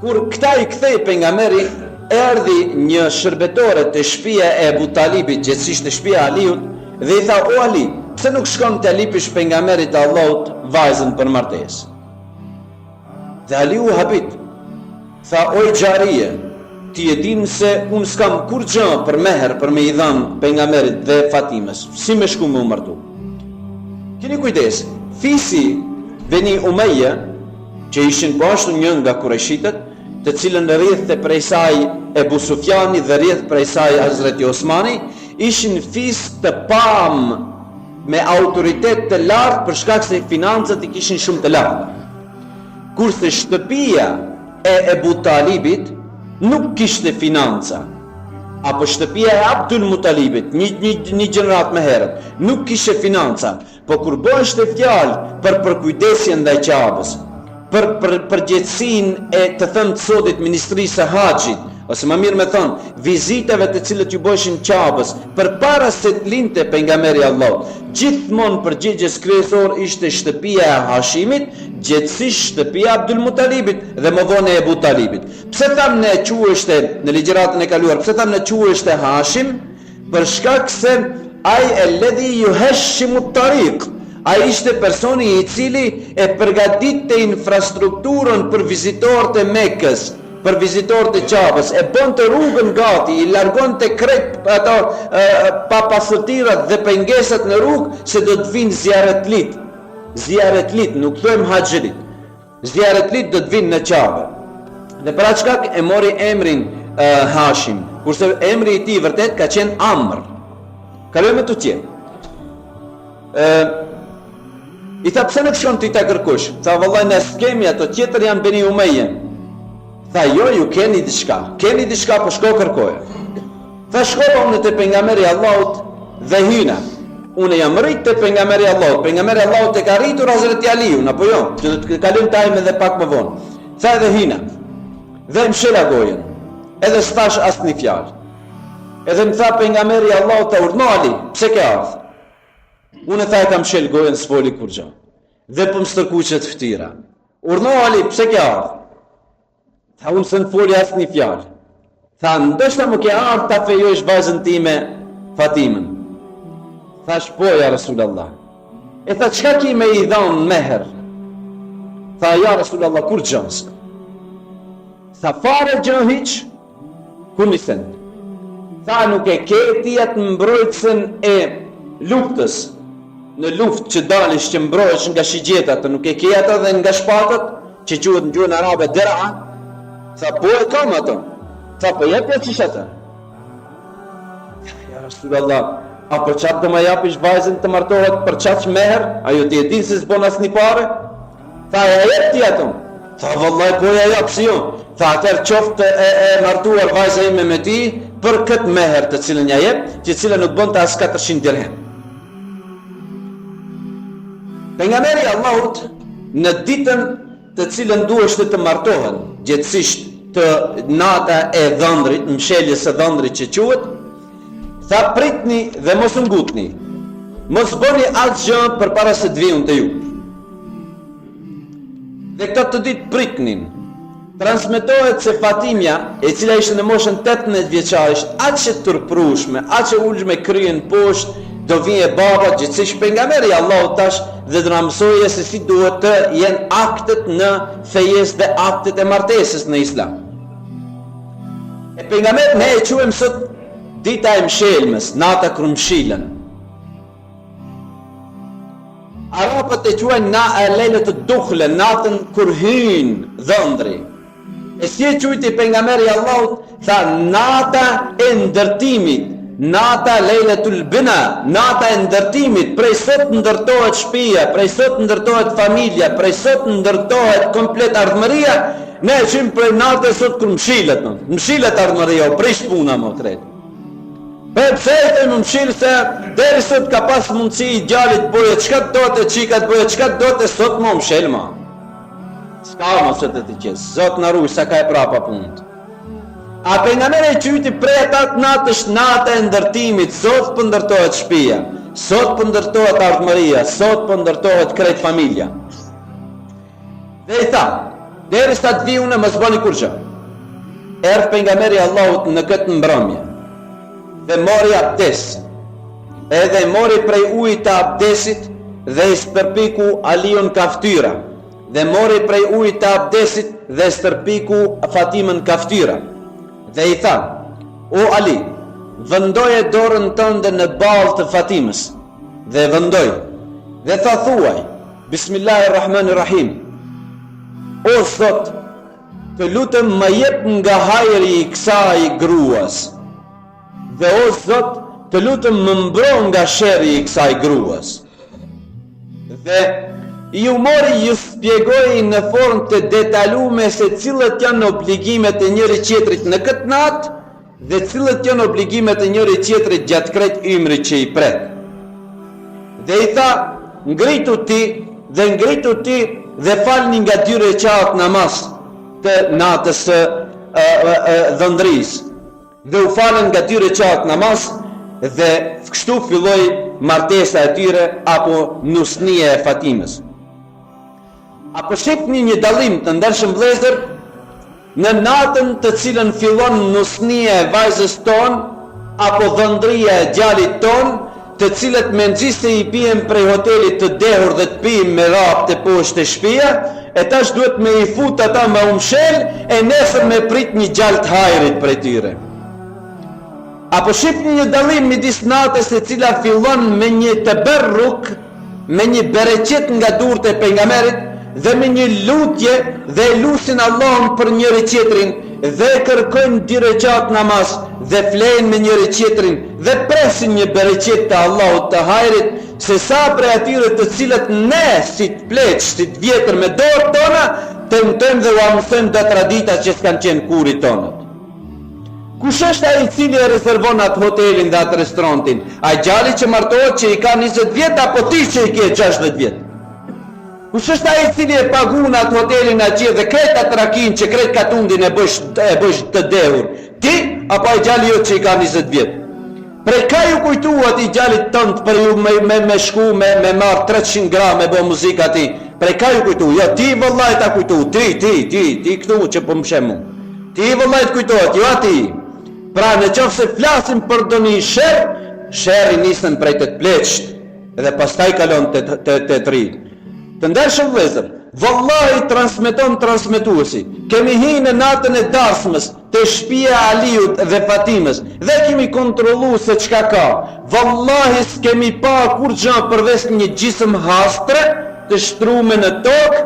Kur këta i kthej pejgamberi, erdhi një shërbetore të shtëpia e Ebu Talibit, gjithsesi në shtëpia e Aliut, dhe i tha: "O Ali, pse nuk shkon të alipish pejgamberit të Allahut vajzën për martesë?" Dhe Aliu habit. Tha: "O xharie, ti e din se unë s'kam kur gjë për meher, për me i dhanë pejgamberit dhe Fatimës, si me shku me u martu." Keni kujdes, fisi Beni Umayya, që ishin po ashtu një nga Kureshitët, të cilën rrjedhte prej saj Ebu Sufjani dhe rrjedh prej saj Hazreti Osmani, ishin fis të pam me autoritet të lartë për shkak se financat i kishin shumë të larta. Kurse shtëpia e Ebu Talibit nuk kishte financa, apo shtëpia e Abdul Mutalibit, një gjenerat më herët, nuk kishte financa, po kur bëheshte fjalë për përkujdesjen ndaj Qabës, për përgjegjësinë e të thënë të sotit Ministrisë së Haxhit, ose më mirë me thonë, vizitave të cilët ju bëshin Qabës, përpara se të lindte pejgamberi i Allahut, gjithmonë përgjegjës kryesor ishte shtëpia e Hashimit, gjithsesi shtëpia e Abdul Mutalibit dhe më vonë e Ebu Talibit. Pse thamë ne quheshte në ligjëratën e kaluar, pse thamë ne quheshte Hashim? Për shkak se ai alladhi yuhashimu at-tariq, ai ishte personi i cili e përgatitte infrastrukturën për vizitorët e Mekës, për vizitorët e Qabës, e bënte rrugën gati, i largonte krejt ato pa pasërtirat dhe pengesat në rrugë, se do të vinë ziaretlit, nuk thojmë haxhirit. Ziaretlit do të vinë në Qabë. Dhe për atë shkak e mori emrin Hashim, kurse emri i tij vërtet ka qenë Amr. Kalojmë të tjerë. I tha: "Pse nuk shkon ti ta kërkosh?" Tha: "Vallahi ne s'kemi ato, tjetër janë Beni Umayya." Tha: "Jo, ju keni diçka, po shko kërkoje." Tha: "Shkova unë te pejgamberi i Allahut dhe hyna. Unë jam rrit te pejgamberi i Allahut. Pejgamberi i Allahut e ka rritur Hazreti Aliun, apo jo? Që do të kalojmë tajme edhe pak më vonë." Tha: "Edhe hyna. Dhe më shela gojen. Edhe s'thash asnjë fjalë. Edhe më tha pejgamberi i Allahut: "Ta urdhno Ali, pse ke ardhur?" Unë tha: "E kam shel gojen, s'foli kur gjë. Dhe po më stërkuqet ftyra. Urdhno Ali, pse ke ardhur?" Tha: "Unë s'në foli asnjë fjalë." Tha: "Ndoshta më ke ardhur ta fejosh vajzën time Fatimën." Thash: "Po ja Rasulallah." E tha: "Çka ki me i dhanë meher?" Tha: "Ja Rasulallah, kur gjëns." Tha: "Fare gjë hiç, ku nisen?" Tha: "Nuk e ke ti atë mbrojtësën e luftës, në luftë që dalish që mbrohesh nga shigjetat, nuk e ke ato dhe nga shpatët, që quhet në gjuhën arabe dera?" Tha: "Po e kam ato." Tha: "Po jep ja çish atë." Ja Rasulallah, a për qatë të ma japish vajzën të martohet për qatë meher? Ajo ti e din se s'bon asnjë pare? Tha: "Ja jep ti ato." Tha: "Vallahi po ja jap si jo." Tha: "Atëherë qoftë e martuar vajza ime me ti për këtë meher të cilën ja jep, që cila nuk bënte as 400 dirhem." Pejgamberi i Allahut në ditën të cilën duheshte të martohen, gjithsesi të nata e dhëndrit, msheljes së dhëndrit që quhet, tha: "Pritni dhe mos u ngutni. Mos bëni asgjë përpara se të vi unë te ju." Dhe këto të ditë pritnin. Transmetohet se Fatimja, e cila ishte në moshën 18 vjeçare, ishte aq e turprueshme, aq e ulshme kryen poshtë, do vije baba, gjithsesi pejgamberi i Allahut tash dhe do na mësojë se si duhet të jenë aktet në fejes dhe aktet e martesës në Islam. E pejgamberi ne e quajmë sot dita e mshelmës, nata krumshilën. Arabët e quajnë na e lejlet të dukhle, natën kur hyn dhëndri. E si e qujti pejgamberi Allahut, tha nata e ndërtimit, nata lejletul bina, nata e ndërtimit, prej sot ndërtohet shtëpia, prej sot ndërtohet familja, prej sot ndërtohet komplet ardhmëria, ne e qim prej natës sot kër mshilet ardhmëria, o prish puna më kretë. Për pse e të më mshilë se deri sot ka pas mundësi i djallit boje, qka të do të qikat boje, qka të do të sot më mshilë ma. Ska më sot e të qesë, zot në rruj, sa ka e prapa punët. A pejgamberi e qyti prej atat natë është natë e ndërtimit, sot për ndërtohet shtëpia, sot për ndërtohet ardhmëria, sot për ndërtohet krejt familja. Dhe i tha, deri sa të vi unë mos bëni kurrë. Erdh pejgamberi Allahut në këtë mbrëmje dhe mori abdes, edhe mori prej ujit të abdesit dhe i stërpiku Aliun kaftyra, dhe mori prej ujit të abdesit dhe stërpiku Fatimën kaftyra, dhe i tha, o Ali, vendoje dorën tënde në balë të Fatimës, dhe vendoj, dhe tha thuaj, Bismillahirrahmanirrahim, o Zot, të lutem më jep nga hajri i kësaj gruas, dhe o Zot, të lutem më mbro nga sherri i kësaj gruas. Dhe ju mori ju spjegoj në formë të detalume se cilët janë obligimet e njëri tjetrit në këtë natë dhe cilët janë obligimet e njëri tjetrit gjatë krejt ymrit që i pret. Dhe i tha, ngritu ti dhe falni nga 2 rekat namaz të natës dhëndris. Dhe u falen nga 2 rekat namaz dhe kështu filloi martesa e tyre apo nusnia e Fatimës. Apo shihni një dallim të ndershëm vëllezër në natën të cilën fillon nusnia e vajzës ton apo dhëndria e djalit ton, të cilët menxis se i pijem prej hotelit të dehur dhe të pijim me rap të poshtë e shtëpia, e tash duhet me i fut ata me umshel e nesër me prit një gjalt hajrit prej tyre. Apo shifni një dallim midis natës e cila fillon me një tabarruk, me një bereqet nga durët e pejgamberit dhe me një lutje dhe lusin Allahun për njëri tjetrin dhe kërkojnë 2 rekat namaz dhe flejnë me njëri tjetrin dhe presin një bereqet të Allahut të hajrit, se sa prej atyre të cilët ne si të pleq, si të vjetër me dorë tona, tentojmë dhe u amësojmë dhe tradita që s'kan qenë kurit tonët. Kush është ai i cili e rezervon atë hotelin dhe atë restorantin? Ai djali që martohet që i ka 20 vjet apo ti që i ke 60 vjet? Kush është ai i cili e pagun atë hotelin atje dhe krejt atë rakin që krejt katundin e bësh të dehur? Ti apo ai djali jot që i ka 20 vjet? Prej ka ju kujtu ati djalit tënd për ju me shku me marr 300 gram me bë muzikë ati? Prej ka ju kujtu? Jo, ti vëllai ta kujtu, ti këtu që po më shem mu. Ti vëllai të kujtohet, jo ati. Pra në qofë se flasim për do një shërri nisën prej të pleqt dhe pastaj kalon të tri. Të ndershëm vëllezër, vallahi transmetuesi, kemi hi në natën e darsmës të shtëpia e Aliut dhe Fatimës dhe kemi kontrollu se çka ka. Vallahi s'kemi pa kur gjë përveç një gjisëm hastre të shtrume në tokë,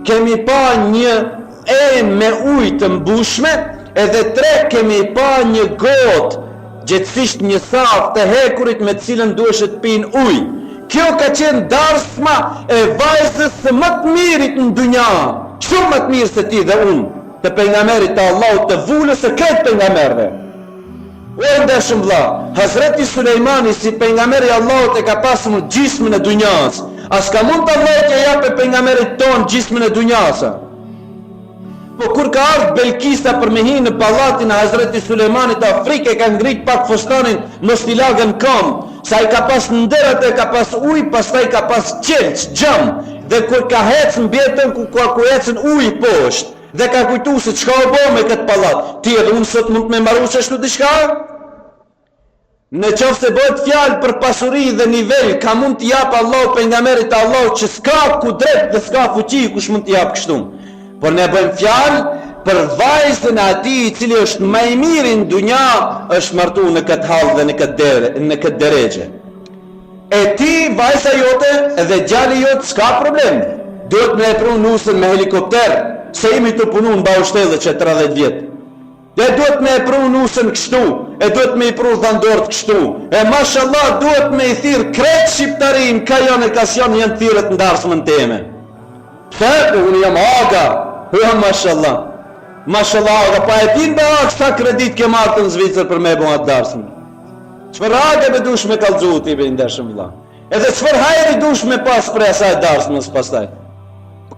kemi pa një me ujë të mbushme, edhe 3 kemi pa një gotë, gjithësisht një saf të hekurit me cilën duheshet pin ujë. Kjo ka qenë darsma e vajzës së më të mirit në dunja, shumë më të mirë se ti dhe unë, të pejgamberit të Allahut të vulës së këtë pejgamberve. O ndershëm vëlla, Hazreti Sulejmani si pejgamberi i Allahut e ka pasur gjismën e dunjas. As ka mund të Allahu t'ia japë pejgamberit ton gjismën e dunjasa. Po kur ka ardhur Belkisa për me hi në pallatin e Hazreti Sulejmanit të Afrikë, ka ngrit pak fustanin në stilagën kam, sa i ka pas ndërat e ka pas ujë, pastaj ka pas qelç, xham, dhe kur ka hecën mbjetën ku ecën ujë poshtë, dhe ka kujtu se çka u bë me këtë pallat. Ti edhe unë sot mund të më marrësh ashtu diçka? Në qoftë se bëhet fjalë për pasuri dhe nivel, ka mund t'i jap Allahu pejgamberit të Allahut që s'ka kudret dhe s'ka fuqi kush mund t'i jap kështu. Por ne bëjmë fjalë për vajzën e atij i cili është më i miri në dunja, është martuar në këtë hall dhe në këtë deregje. E ti, vajza jote dhe djali jot s'ka problem. Duhet me e pru nusën me helikopter, se jemi të punu në baushtelë që 30 vjetë. E duhet me e pru nusën kështu, e duhet me i pru dhandorët kështu, e mashallah duhet me i thirë kretë shqiptarin, ka janë e kasion janë thirët në darsmën teme. Pse? Unë jam aga, mashallah. Mashallah, aga, pa e din be aga, sa kredit ke martë në Zvicër për me bo atë darsmën. Qëfar aga me dush me kalëzu t'i be ndeshëm vla. Edhe qëfar hajri dush me pas për asaj darsmës pastaj.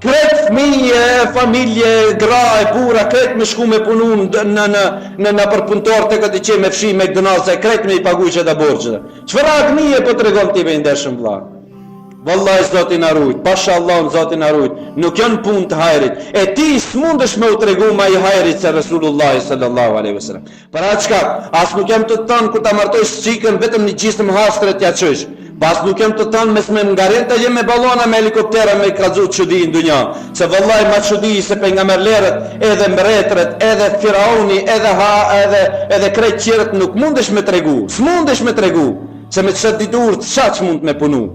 Kretë fëmije, familje, gra e bura, kretë me shku me punu në përpuntor të këtë që me fshi McDonald's, kretë me i pagu që da borgjëve. Qëfar akmije po të regon t'i be ndeshëm vla. Wallahi Zotin arrujt, pasha Allah në Zotin arrujt, nuk janë pun të hajrit, e ti s'mundesh me u tregu ma i hajrit se Resulullah sallallahu aleyhi wasallam. Për atë qka, as nuk jam të tanë ku ta martoj shqikën vetëm një gjisëm hastret ja qësh, pas nuk jam të tanë mes me ngarin të jem me balona me helikoptera me i krazu të qudi në dunja, se wallahi ma qudi se për nga merlerët, edhe mbretret, edhe Firauni, edhe krejt qirët nuk mundesh me tregu, s'mundesh me tregu, se me qëtë ditur të shaq mund me punu.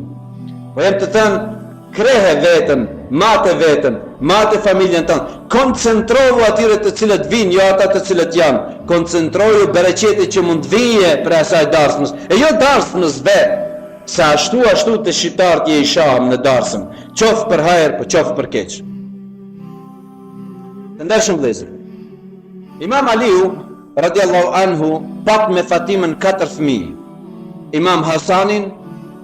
Po jem të thënë, krehe vetën, mate familjen tënë, koncentrohu atyre të cilët vinë, jo ata të cilët janë, koncentrohu bereqeti që mund vije për asaj darsmës, e jo darsmës vetë, se ashtu të shqiptarët je i shahëm në darsëm, qofë për hajër, po qofë për keqë. Të ndershëm vëllezër, Imam Aliu, radiallahu anhu, pat me Fatimën 4 fëmijë, Imam Hasanin,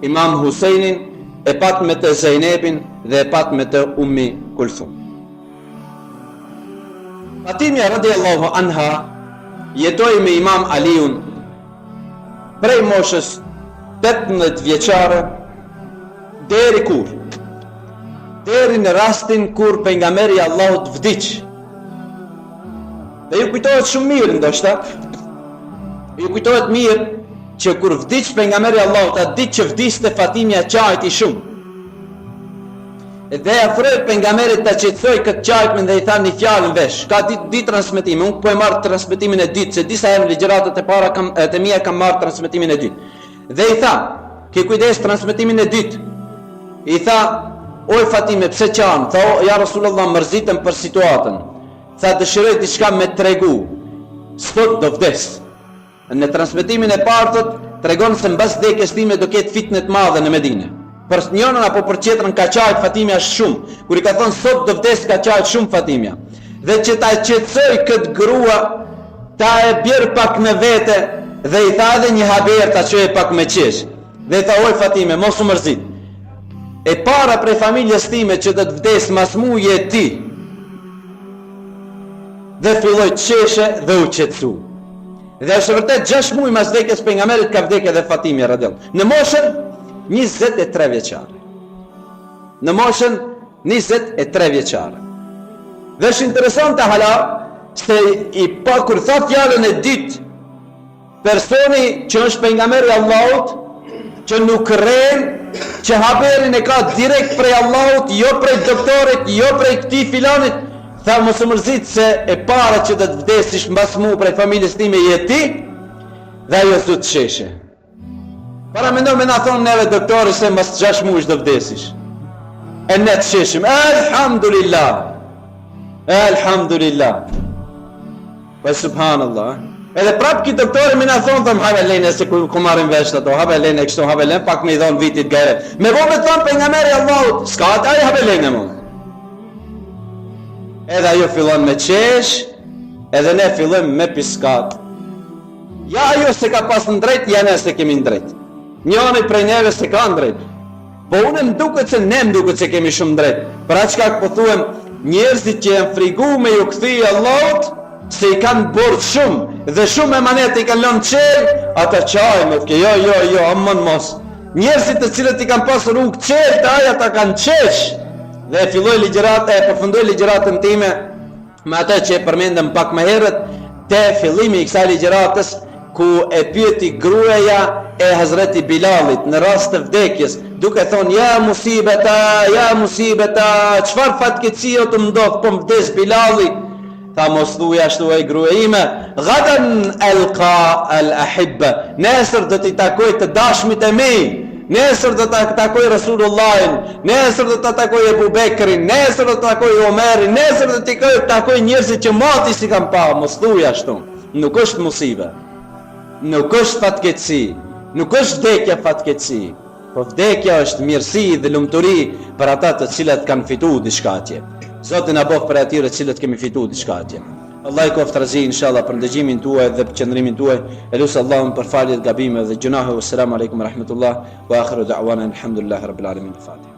Imam Husejnin, e pat me të Zejnebin dhe e pat me të Ummi Kulthum. Fatimja radiallahu anha jetoi me Imam Aliun prej moshës 18 vjeçare deri kur? Deri në rastin kur pejgamberi Allahut vdiq. Dhe ju kujtohet shumë mirë ndoshta. Ju kujtohet mirë që kur vdiq pejgamberi Allahut, atë ditë që vdiste Fatimja qajti shumë. Dhe afroi pejgamberit ta qetësoj këtë qajtmin dhe i tha një fjalë në vesh. Ka ditë transmetime, unë po e marr transmetimin e dytë, se disa herë në ligjëratat e para të mia kam marr transmetimin e dytë. Dhe i tha, ke kujdes transmetimin e dytë. I tha, oj Fatime, pse qan? Tha, ja Rasulullah, mërzitem për situatën. Tha, dëshiroj diçka me tregu. Sot do vdes. Në transmetimin e parë tregon se mbas vdekjes time do ketë fitnë të madhe në Medinë. Për njënën apo për tjetrën ka qajt Fatimja shumë. Kur i ka thënë sot do vdes ka qajt shumë Fatimja. Dhe që ta qetësoj këtë grua, ta e bjerë pak në vete dhe i tha edhe një haber ta qojë pak me qesh. Dhe i tha, oj Fatime, mos u mërzit. E para prej familjes time që do të vdes mas muje ti. Dhe filloj të qeshe dhe u qetësu. Dhe është vërtet 6 muaj mas vdekjes pejgamberit ka vdekje dhe Fatimja radiallahu. Në moshën 23 vjeçare. Në moshën 23 vjeçare. Dhe është interesante hala se i pa kur tha fjalën e dytë personi që është pejgamberi Allahut, që nuk rren, që haberin e ka direkt prej Allahut, jo prej doktorit, jo prej këtij filanit. Tha, mos u mërzit se e para që do të vdesish mbas mu prej familjes time je ti, dhe ajo s'do të sheshe. Para mendoj me na thonë neve doktori se mbas 6 muaj do vdesish. E ne të sheshim. Elhamdulillah. Elhamdulillah. Po subhanallah. Edhe prap ki doktori me na thonë thëm have lejnë se ku marrin vesh ato, have lejnë kështu, have lejnë pak me i dhon vitit gare. Me vome thon pejgamberi Allahut, s'ka ai have lejnë më. Edhe ajo fillon me qesh, edhe ne fillojmë me piskat. Ja ajo se ka pas në drejt, ja ne se kemi në drejt. Njëri prej neve se ka në drejt. Po unë më duket se ne më duket se kemi shumë drejt. Për atë çka po thuhem, njerëzit që janë friguar me ju kthej Allahut, se i kanë borë shumë dhe shumë emanet i kanë lënë qelë, ata qaj më thke, jo, amon mos. Njerëzit të cilët i kanë pasur rrugë qelë, të aja ta kanë qesh. Dhe përfundoj ligjëratën time me atë që e përmendëm pak më herët, te fillimi i kësaj ligjëratës ku e pyeti gruaja e Hazreti Bilalit në rast të vdekjes, duke thonë ja musibeta, çfarë fatkeqësie të ndodh po vdes Bilali? Tha mos thuaj ashtu ai gruaja ime, gadan alqa al ahibba, nesër do t'i takoj të dashmit e mi. nesër do ta takoj Rasulullahin, nesër do ta takoj Ebu Bekrin, nesër do ta takoj Omerin, nesër do t'i takoj njerëzit që mati si kam pa, mos thuaj ashtu. Nuk është musibe, nuk është fatkeqësi, nuk është vdekja fatkeqësi, po vdekja është mirësi dhe lumturi për ata të cilët kanë fituar diçka atje. Zoti na bëf për atyre të cilët kemi fituar diçka atje. Allah i koft razi inshallah për ndëgjimin tuaj dhe për qëndrimin tuaj. Elusë Allahun për faljet, gabime dhe gjunahe. Wassalamu alaikum wa rahmatullah wa akhiru da'wana alhamdulillahi rabbil alamin. Fatiha.